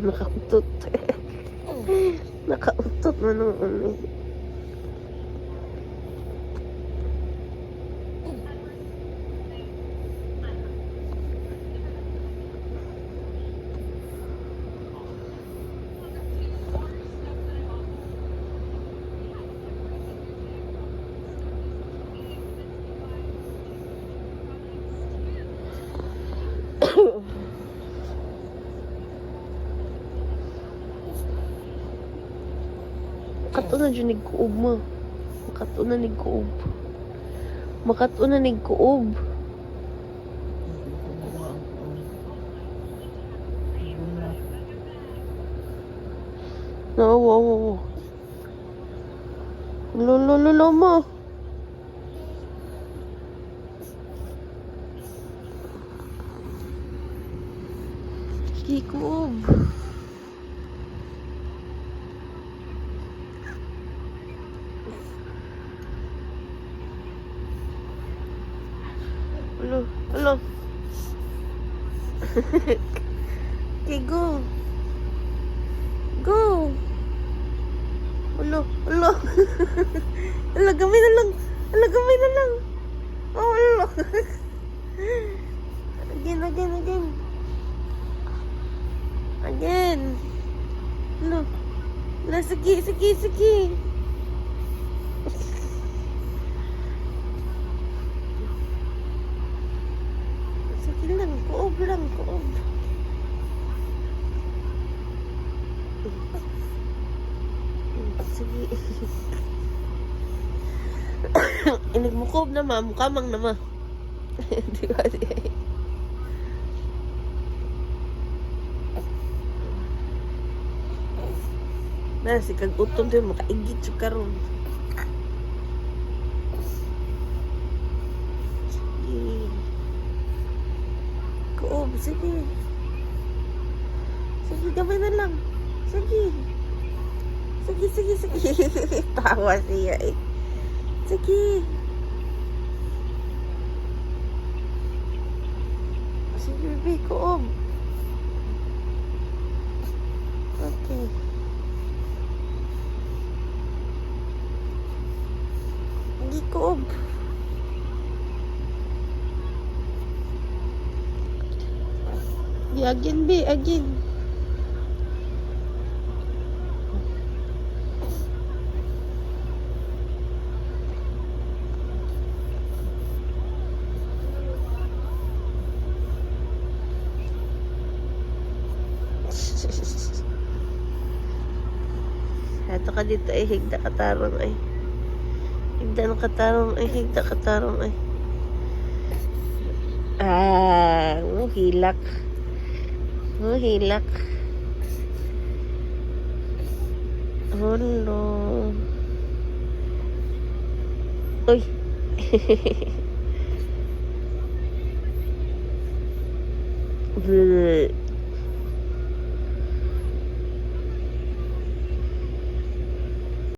Nakautot. Nakautot na nung ano. Makatunan dyan nagkuob mo. Makatunan nagkuob. Makatunan nagkuob. No, wow, wow. Lolo mo. Kikuob. Hello. Okay, go. Go. Hello. Hello, gamay na lang. Oh, hello. Again. Hello. Sige. Sige lang, kuob. Sige. Inig mo kuob na ma, mukamang na ma. Di ba? Na, si kag-utom din, makaigit siya karon. Kuob, sige. Sige, gamay na lang. Sige. Tawa siya eh. Sige. Sige, baby, kuob. Okay. Hindi kuob. Again. Ito ka dito ay higda katarong ay. Higda katarong ay. Hilak. Hello. Uy. Bleh.